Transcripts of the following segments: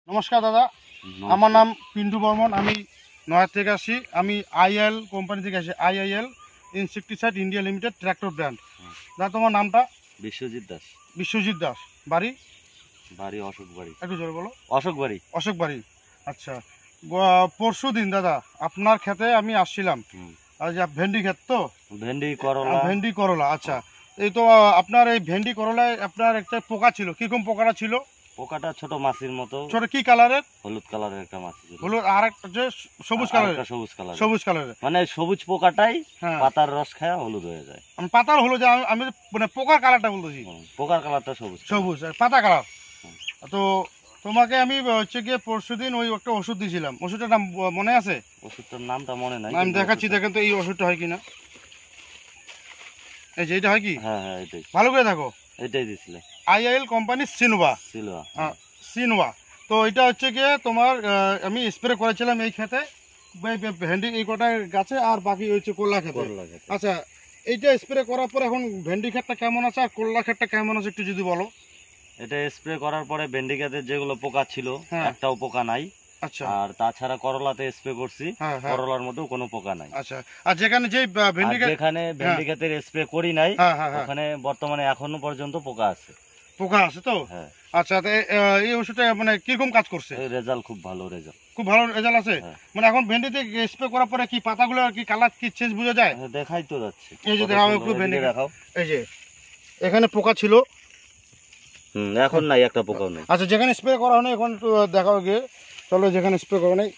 নমস্কার দাদা, আমার নাম পিন্টু বর্মন। আমি নয়া থেকে আসি। আমি আইএল কোম্পানি থেকে আসি। IIL insecticide India limited tractor brand. দাদা তোমার নামটা? বিশ্বজিৎ দাস। বিশ্বজিৎ দাস। বাড়ি? বাড়ি অশোক বাড়ি। একটু জোরে বলো। অশোক বাড়ি। অশোক বাড়ি, আচ্ছা। পরশু দিন দাদা আপনার ক্ষেতে আমি আসছিলাম। ভেন্ডি ক্ষেত তো? ভেন্ডি করলা। ভেন্ডি করলা, আচ্ছা। এই তো আপনার এই ভেন্ডি করলায় আপনার একটা পোকা ছিল, কিরকম পোকাটা ছিল? পোকাটা ছোট মাছির মতো। ছোট কি কালারের? হলুদ কালারের একটা মাছি ছিল। হলুদ, আর একটা যে সবুজ কালারের। সবুজ কালার। সবুজ কালারের মানে সবুজ পোকাটাই পাতার রস খায় হলুদ হয়ে যায়। আমি পাতার হলুদ, আমি মানে পোকার কালারটা বলতেছি। পোকার কালারটা সবুজ। সবুজ পাতা কালার। তো তোমাকে আমি হচ্ছে গিয়ে পরশুদিন ওই একটা ওষুধ দিয়েছিলাম। ওষুধটার নাম মনে আছে? ওষুধটার নামটা মনে নাই। আমি দেখাচ্ছি, দেখেন তো এই ওষুধটা হয় কিনা। এই যে এটা হয় কি? হ্যাঁ হ্যাঁ এটাই। ভালো করে দেখো। এটাই দিছিলে। আইআইএল কোম্পানির সিনোভা। সিনোভা। তো এটা হচ্ছে গিয়ে তোমার আমি স্প্রে করেছিলাম এই ক্ষেতে, ভেন্ডি এই কটা গাছে, আর বাকি হচ্ছে করলা ক্ষেতে। আচ্ছা, এইটা স্প্রে করার পর এখন ভেন্ডি ক্ষেতটা কেমন আছে আর করলা ক্ষেতটা কেমন আছে একটু যদি বলো। এটা স্প্রে করার পরে ভেন্ডি ক্ষেতে যেগুলো পোকা ছিল একটাও পোকা নাই। আচ্ছা। আর তাছাড়া করলাতে স্প্রে করছি, করলার মধ্যেও কোনো পোকা নাই। আচ্ছা। আর যেখানে যে ভেন্ডি ক্ষেতের স্প্রে করি নাই ওখানে বর্তমানে এখনো পর্যন্ত পোকা আছে। পোকা আছে তো? হ্যাঁ। আচ্ছা, এই ওষুধটা মানে কিরকম কাজ করছে? রেজাল্ট খুব ভালো। খুব ভালো রেজাল্ট আছে। মানে এখন ভেন্ডিতে স্প্রে করার পরে কি পাতাগুলো কি কালার কি চেঞ্জ বোঝা যায়? দেখাই তো যাচ্ছে। এই যে দেখাও একটু ভেন্ডি দেখাও। এই যে এখানে পোকা ছিল, এখন নাই, একটা পোকাও নেই। আচ্ছা, যেখানে স্প্রে করা হয় এখন একটু দেখাও গিয়ে। চলো, যেখানে স্প্রে করা নেই,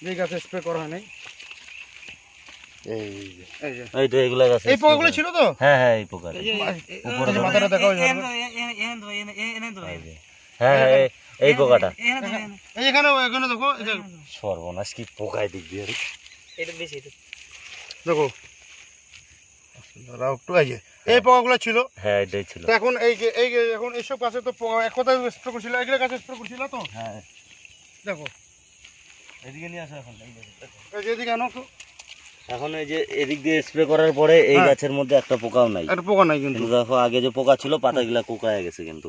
যে গাছে স্প্রে করা হয় নাই, এই পোকাগুলো ছিল তো? হ্যাঁ হ্যাঁ এই পোকা। মাথাটা দেখাও। হ্যাঁ এই পোকাটা এখানে দেখো। সর্বনাশ, কি পোকায় দিক দিয়ে দেখো। এই পোকাগুলো ছিল। হ্যাঁ এটাই ছিল। এখন এখন এইসব গাছে তো এক কথা স্প্রে করছিল, এগুলো গাছে স্প্রে করছিল তো? হ্যাঁ দেখো এদিকে নিয়ে আসো। এখন এদিকে আনো তো। এখন এই যে এদিক দিয়ে স্প্রে করার পরে এই গাছের মধ্যে একটা পোকাও নাই। একটা পোকা নাই, কিন্তু দেখো আগে যে পোকা ছিল পাতাগুলা কোকায় গেছে কিন্তু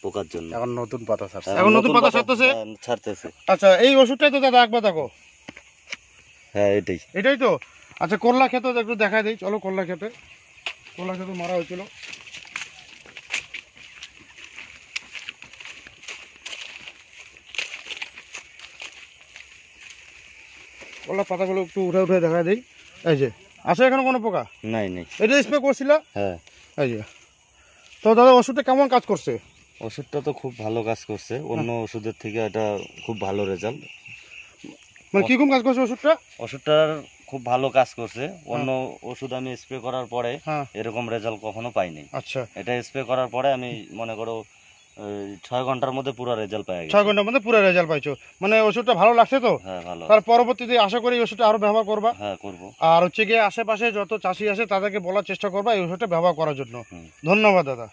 পোকার জন্য। এখন নতুন পাতা ছাড়ছে। এখন নতুন পাতা ছাড়তেছে। আচ্ছা, এই ওষুধটাই তো দাদা একবার দেখো। হ্যাঁ এটাই তো। আচ্ছা, করলা খেতে একটু দেখা দিই। চলো, করলা খেতে মারা হয়েছিল। করলা পাতাগুলো একটু উঠে দেখা দিই। এই যে আছে, এখানে কোনো পোকা নাই। এটা স্প্রে করছিল? হ্যাঁ। এই যে। তো দাদা ওষুধটা কেমন কাজ করছে? ওষুধটা তো খুব ভালো কাজ করছে, অন্য ওষুধের থেকে এটা খুব ভালো রেজাল্ট। মানে কিরকম কাজ করছে ওষুধটা? ওষুধটার খুব ভালো কাজ করছে। অন্য ওষুধ আমি স্প্রে করার পরে এরকম রেজাল্ট কখনো পাইনি। আচ্ছা। এটা স্প্রে করার পরে আমি মনে করো 6 ঘন্টার মধ্যে পুরো রেজাল্ট পাই গেছি। 6 ঘন্টার মধ্যে পুরো রেজাল্ট পাইছো, মানে ওষুধটা ভালো লাগছে তো? হ্যাঁ ভালো। তার পরবর্তীতে আশা করি এই ওষুধটা আরো ব্যবহার করবা। হ্যাঁ করব। আর হচ্ছে গিয়ে আশেপাশে যত চাষি আছে তাদেরকে বলার চেষ্টা করবা এই ওষুধটা ব্যবহার করার জন্য। ধন্যবাদ দাদা।